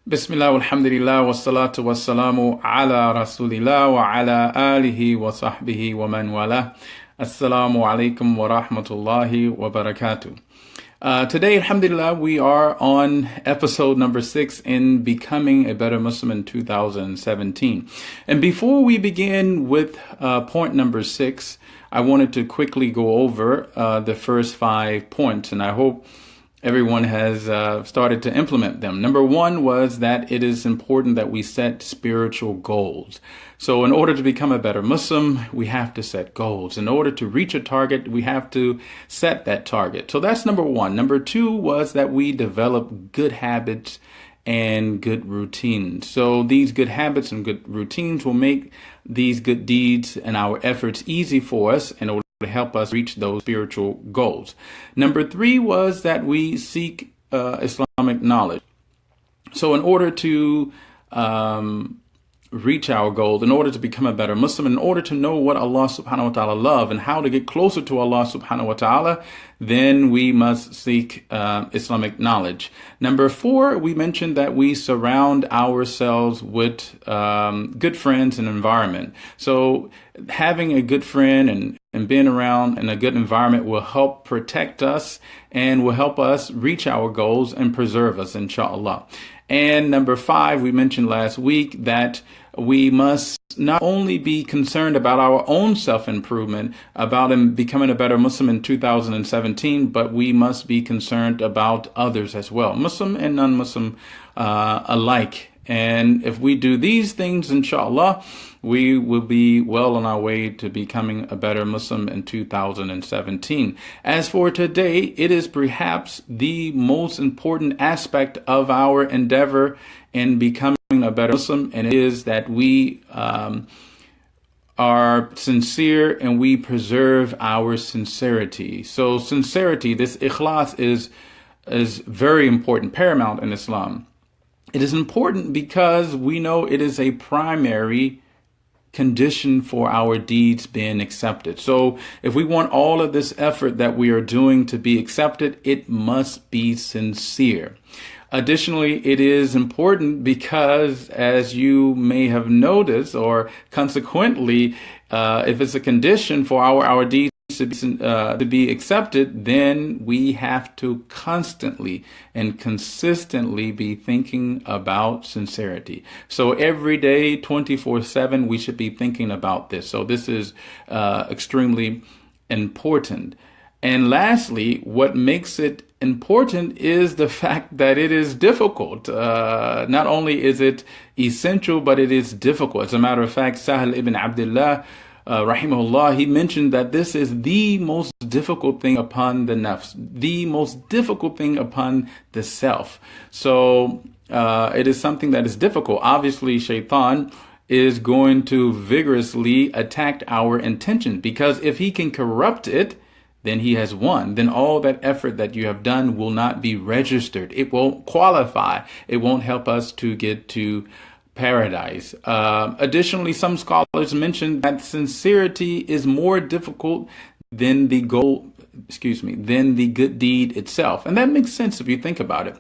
Bismillah, alhamdulillah, wassalatu wassalamu ala rasulillah wa ala alihi wa sahbihi wa man wala. Assalamu alaikum wa rahmatullahi wa barakatuh. Today, alhamdulillah, we are on episode number 6 in Becoming a Better Muslim in 2017. And before we begin with point number 6, I wanted to quickly go over the first 5 points, and I hope everyone has started to implement them. Number 1 was that it is important that we set spiritual goals. So in order to become a better Muslim, we have to set goals. In order to reach a target, we have to set that target. So that's number 1. Number 2 was that we develop good habits and good routines. So these good habits and good routines will make these good deeds and our efforts easy for us in order to help us reach those spiritual goals. Number 3 was that we seek Islamic knowledge. So in order to reach our goal, in order to become a better Muslim, in order to know what Allah subhanahu wa ta'ala loves and how to get closer to Allah subhanahu wa ta'ala, then we must seek Islamic knowledge. Number 4, we mentioned that we surround ourselves with good friends and environment. So having a good friend and being around in a good environment will help protect us and will help us reach our goals and preserve us, inshallah. And number 5, we mentioned last week that we must not only be concerned about our own self-improvement, about becoming a better Muslim in 2017, but we must be concerned about others as well, Muslim and non-Muslim alike. And if we do these things, inshallah, we will be well on our way to becoming a better Muslim in 2017. As for today, it is perhaps the most important aspect of our endeavor in becoming a better Muslim, and it is that we are sincere and we preserve our sincerity. So sincerity, this ikhlas is very important, paramount in Islam. It is important because we know it is a primary condition for our deeds being accepted. So if we want all of this effort that we are doing to be accepted, it must be sincere. Additionally, it is important because, as you may have noticed, or consequently, if it's a condition for our deeds to be accepted, then we have to constantly and consistently be thinking about sincerity. So every day, 24/7, we should be thinking about this. So this is extremely important. And lastly, what makes it important is the fact that it is difficult. Not only is it essential, but it is difficult. As a matter of fact, Sahal ibn Abdullah rahimahullah, he mentioned that this is the most difficult thing upon the nafs, the most difficult thing upon the self. So it is something that is difficult. Obviously, shaitan is going to vigorously attack our intention, because if he can corrupt it, then he has won. Then all that effort that you have done will not be registered. It won't qualify. It won't help us to get to paradise. Additionally, some scholars mention that sincerity is more difficult than the than the good deed itself. And that makes sense if you think about it.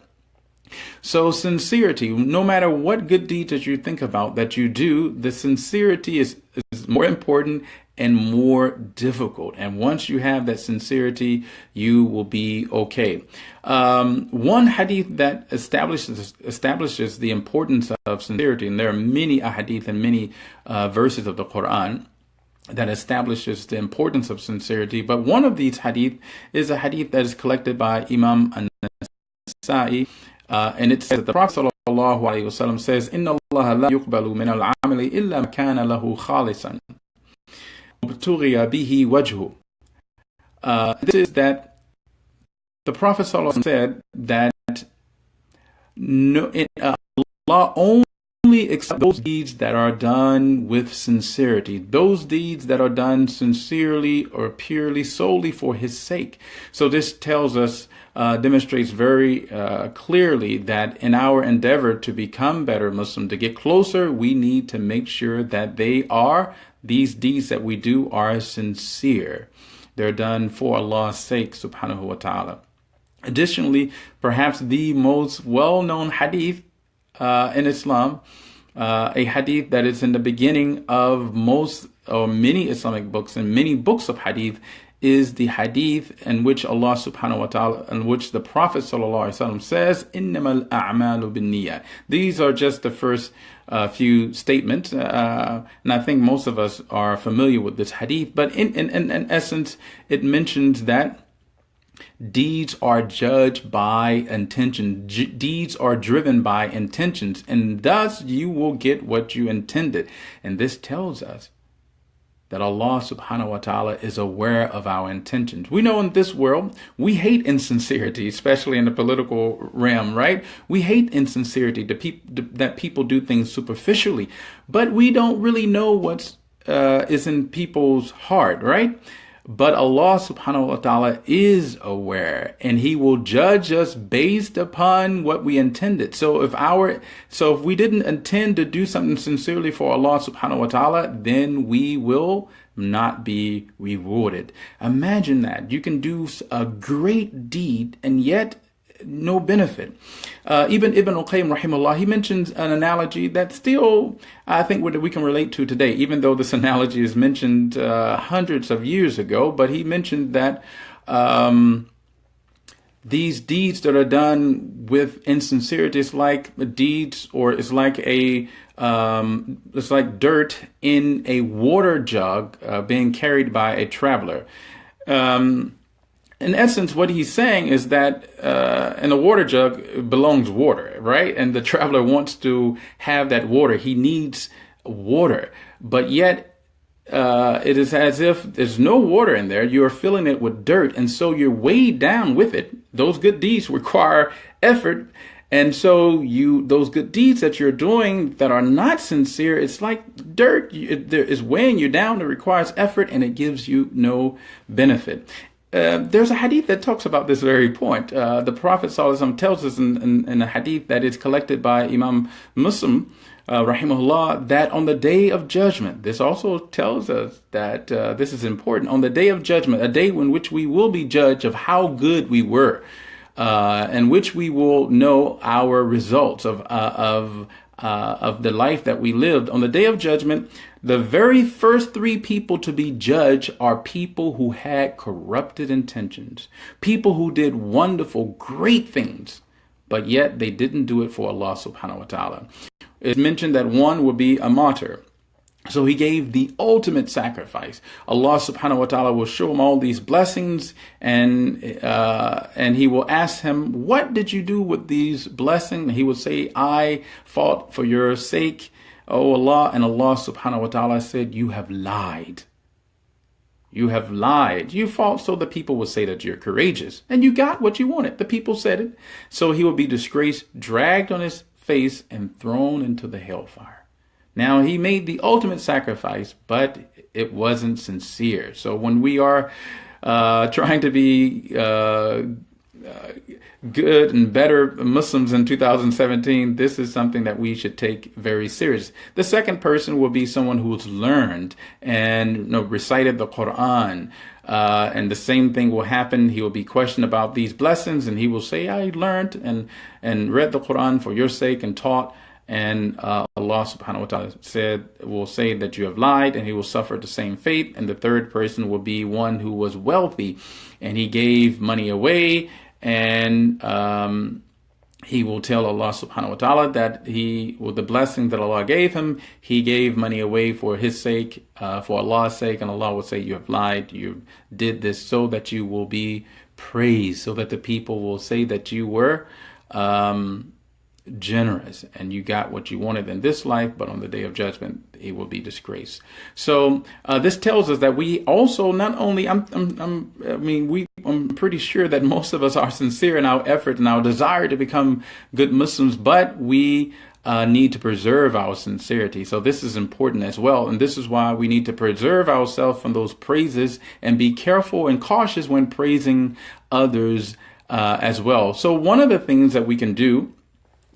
So sincerity, no matter what good deed that you think about that you do, the sincerity is more important and more difficult. And once you have that sincerity, you will be okay. One hadith that establishes the importance of sincerity, and there are many ahadith and many verses of the Quran that establishes the importance of sincerity. But one of these hadith is a hadith that is collected by Imam an-Nasa'i, and it says that the Prophet sallallahu alaihi wasallam says, "Inna Allah la yuqbalu min al-amali illa ma kana lahu khalisan. Bihi wajhu." This is that the Prophet ﷺ said that Allah only accepts those deeds that are done with sincerity, those deeds that are done sincerely or purely solely for His sake. So this tells us, demonstrates very clearly that in our endeavor to become better Muslim, to get closer, we need to make sure that these deeds that we do are sincere. They're done for Allah's sake, subhanahu wa ta'ala. Additionally, perhaps the most well-known hadith in Islam, a hadith that is in the beginning of most or many Islamic books and many books of hadith is the hadith in which Allah subhanahu wa ta'ala, in which the Prophet sallallahu alaihi wasallam says, "Innamal a'malu binniyah." These are just the first few statements, and I think most of us are familiar with this hadith. But in essence, it mentions that deeds are judged by intention. Deeds are driven by intentions, and thus you will get what you intended. And this tells us that Allah subhanahu wa ta'ala is aware of our intentions. We know in this world, we hate insincerity, especially in the political realm, right? We hate insincerity, that people do things superficially, but we don't really know what's is in people's heart, right? But Allah subhanahu wa ta'ala is aware, and He will judge us based upon what we intended. So if we didn't intend to do something sincerely for Allah subhanahu wa ta'ala, then we will not be rewarded. Imagine that. You can do a great deed and yet no benefit. Ibn al-Qayyim rahimahullah, he mentions an analogy that still I think we can relate to today, even though this analogy is mentioned hundreds of years ago. But he mentioned that these deeds that are done with insincerity is like deeds, or it's like it's like dirt in a water jug being carried by a traveler. In essence, what he's saying is that in a water jug belongs water, right? And the traveler wants to have that water. He needs water, but yet it is as if there's no water in there. You're filling it with dirt, and so you're weighed down with it. Those good deeds require effort, and so those good deeds that you're doing that are not sincere, it's like dirt. It is weighing you down. It requires effort, and it gives you no benefit. There's a hadith that talks about this very point. The Prophet ﷺ tells us in a hadith that is collected by Imam Muslim, rahimahullah, that on the day of judgment, this also tells us that this is important. On the day of judgment, a day in which we will be judged of how good we were, in which we will know our results of the life that we lived. On the day of judgment, the very first three people to be judged are people who had corrupted intentions, people who did wonderful, great things, but yet they didn't do it for Allah subhanahu wa ta'ala. It's mentioned that one would be a martyr. So he gave the ultimate sacrifice. Allah subhanahu wa ta'ala will show him all these blessings, and he will ask him, what did you do with these blessings? He will say, I fought for your sake, O Allah. And Allah subhanahu wa ta'ala said, you have lied. You have lied. You fought so the people would say that you're courageous, and you got what you wanted. The people said it. So he will be disgraced, dragged on his face, and thrown into the hellfire. Now, he made the ultimate sacrifice, but it wasn't sincere. So when we are trying to be good and better Muslims in 2017, this is something that we should take very serious. The second person will be someone who's learned and recited the Quran. And the same thing will happen. He will be questioned about these blessings, and he will say, I learned and read the Quran for your sake and taught. And Allah subhanahu wa ta'ala will say that you have lied, and he will suffer the same fate. And the third person will be one who was wealthy, and he gave money away, and he will tell Allah subhanahu wa ta'ala that with the blessing that Allah gave him, he gave money away for his sake, for Allah's sake. And Allah will say, you have lied, you did this so that you will be praised, so that the people will say that you were generous and you got what you wanted in this life, but on the day of judgment it will be disgraced. So this tells us that we also not only I'm pretty sure that most of us are sincere in our effort and our desire to become good Muslims, but we need to preserve our sincerity. So this is important as well, and this is why we need to preserve ourselves from those praises and be careful and cautious when praising others as well. So one of the things that we can do,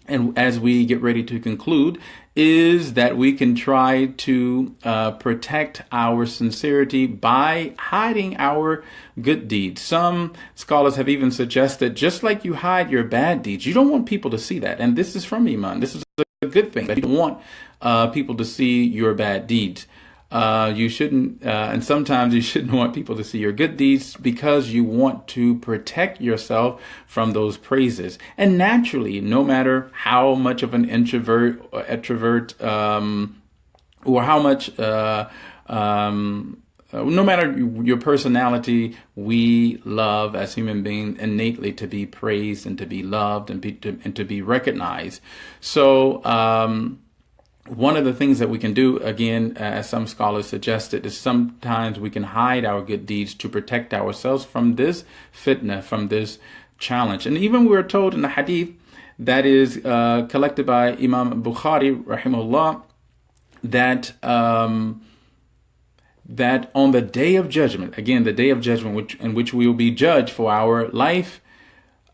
and as we get ready to conclude, is that we can try to protect our sincerity by hiding our good deeds. Some scholars have even suggested, just like you hide your bad deeds, you don't want people to see that. And this is from Iman. This is a good thing. That you don't want people to see your bad deeds. You shouldn't, and sometimes you shouldn't want people to see your good deeds because you want to protect yourself from those praises. And naturally, no matter how much of an introvert or extrovert, or how much, no matter your personality, we love as human beings innately to be praised and to be loved and to be recognized. So, one of the things that we can do, again, as some scholars suggested, is sometimes we can hide our good deeds to protect ourselves from this fitna, from this challenge. And even we're told in the hadith that is collected by Imam Bukhari, rahimahullah, that that on the day of judgment, again, the day of judgment in which we will be judged for our life,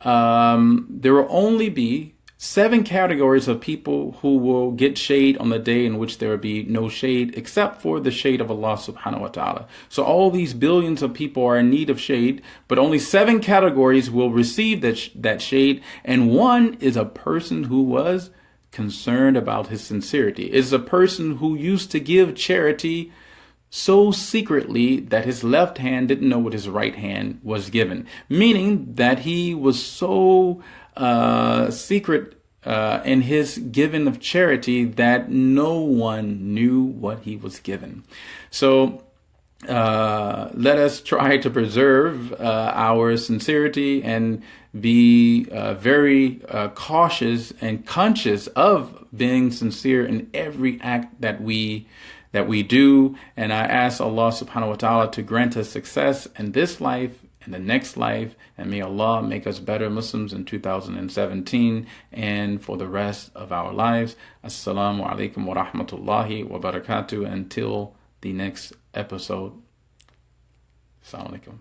there will only be 7 categories of people who will get shade on the day in which there will be no shade except for the shade of Allah subhanahu wa ta'ala. So all these billions of people are in need of shade, but only 7 categories will receive that shade. And one is a person who was concerned about his sincerity. Is a person who used to give charity so secretly that his left hand didn't know what his right hand was given. Meaning that he was so secret in his giving of charity that no one knew what he was given. So let us try to preserve our sincerity and be very cautious and conscious of being sincere in every act that we do. And I ask Allah subhanahu wa ta'ala to grant us success in this life, in the next life, and may Allah make us better Muslims in 2017 and for the rest of our lives. Assalamu alaikum wa rahmatullahi wa barakatuh. Until the next episode. Assalamu alaikum.